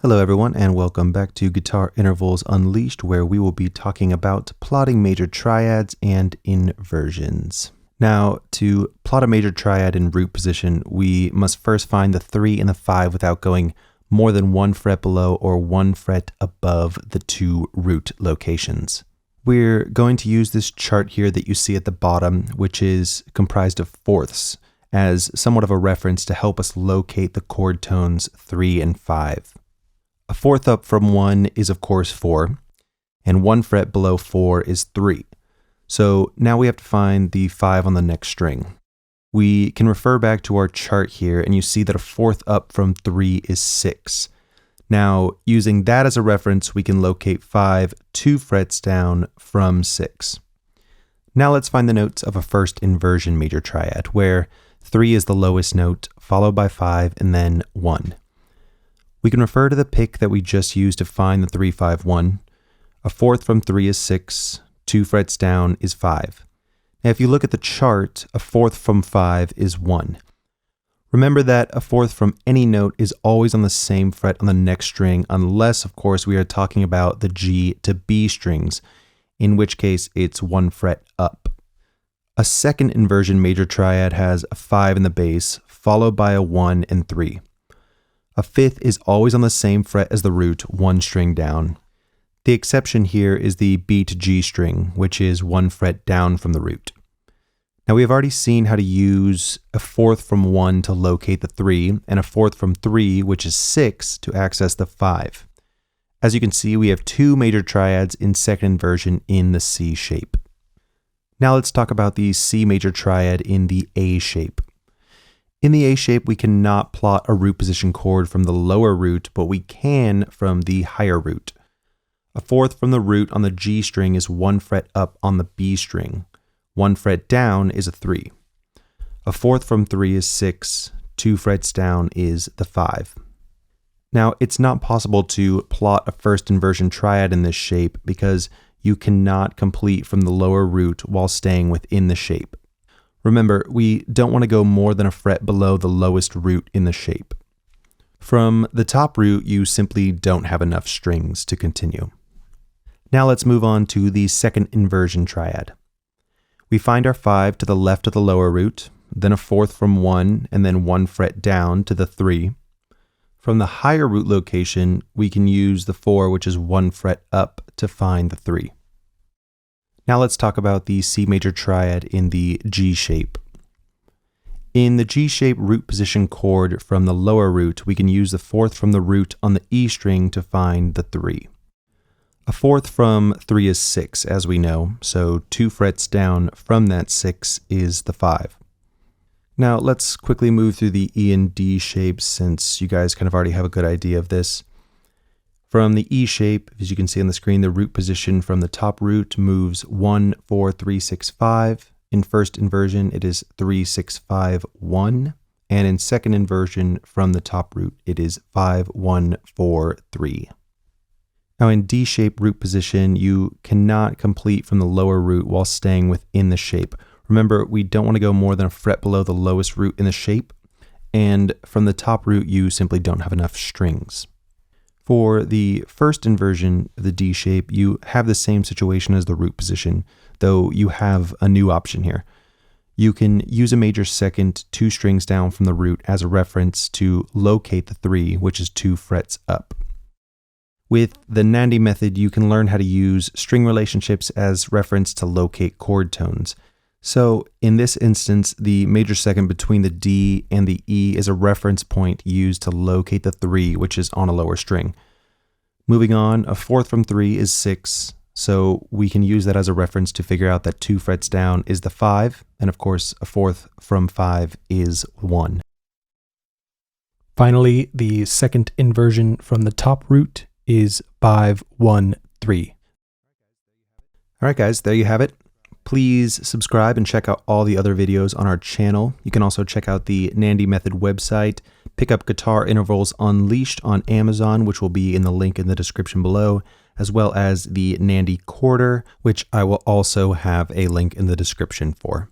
Hello everyone, and welcome back to Guitar Intervals Unleashed, where we will be talking about plotting major triads and inversions. Now, to plot a major triad in root position, we must first find the 3 and the 5 without going more than 1 fret below or 1 fret above the 2 root locations. We're going to use this chart here that you see at the bottom, which is comprised of fourths, as somewhat of a reference to help us locate the chord tones 3 and 5. A fourth up from 1 is of course 4, and 1 fret below 4 is 3. So now we have to find the 5 on the next string. We can refer back to our chart here, and you see that a fourth up from 3 is 6. Now, using that as a reference, we can locate 5 2 frets down from 6. Now let's find the notes of a first inversion major triad, where 3 is the lowest note, followed by 5, and then 1. We can refer to the pick that we just used to find the 3, 5, 1. A fourth from 3 is 6, 2 frets down is 5. Now if you look at the chart, a fourth from 5 is 1. Remember that a fourth from any note is always on the same fret on the next string, unless of course we are talking about the G to B strings, in which case it's 1 fret up. A second inversion major triad has a 5 in the bass, followed by a 1 and 3. A fifth is always on the same fret as the root, 1 string down. The exception here is the B to G string, which is 1 fret down from the root. Now we have already seen how to use a fourth from 1 to locate the 3, and a fourth from 3, which is 6, to access the 5. As you can see, we have 2 major triads in second inversion in the C shape. Now let's talk about the C major triad in the A shape. In the A shape, we cannot plot a root position chord from the lower root, but we can from the higher root. A fourth from the root on the G string is 1 fret up on the B string. 1 fret down is a 3. A fourth from 3 is 6. 2 frets down is the 5. Now, it's not possible to plot a first inversion triad in this shape because you cannot complete from the lower root while staying within the shape. Remember, we don't want to go more than a fret below the lowest root in the shape. From the top root, you simply don't have enough strings to continue. Now let's move on to the second inversion triad. We find our 5 to the left of the lower root, then a fourth from 1, and then 1 fret down to the 3. From the higher root location, we can use the 4, which is 1 fret up, to find the 3. Now let's talk about the C major triad in the G shape. In the G shape root position chord from the lower root, we can use the fourth from the root on the E string to find the 3. A fourth from 3 is 6, as we know, so 2 frets down from that 6 is the 5. Now let's quickly move through the E and D shapes, since you guys kind of already have a good idea of this. From the E shape, as you can see on the screen, the root position from the top root moves 1, 4, 3, 6, 5. In first inversion, it is 3, 6, 5, 1. And in second inversion from the top root, it is 5, 1, 4, 3. Now in D shape root position, you cannot complete from the lower root while staying within the shape. Remember, we don't want to go more than a fret below the lowest root in the shape. And from the top root, you simply don't have enough strings. For the first inversion of the D shape, you have the same situation as the root position, though you have a new option here. You can use a major second 2 strings down from the root as a reference to locate the 3, which is 2 frets up. With the NANDI method, you can learn how to use string relationships as reference to locate chord tones. So in this instance, the major second between the D and the E is a reference point used to locate the 3, which is on a lower string. Moving on, a fourth from 3 is 6, so we can use that as a reference to figure out that 2 frets down is the 5, and of course, a fourth from 5 is 1. Finally, the second inversion from the top root is 5, 1, 3. All right, guys, there you have it. Please subscribe and check out all the other videos on our channel. You can also check out the NANDI Method website, pick up Guitar Intervals Unleashed on Amazon, which will be in the link in the description below, as well as the NANDI-Chorder, which I will also have a link in the description for.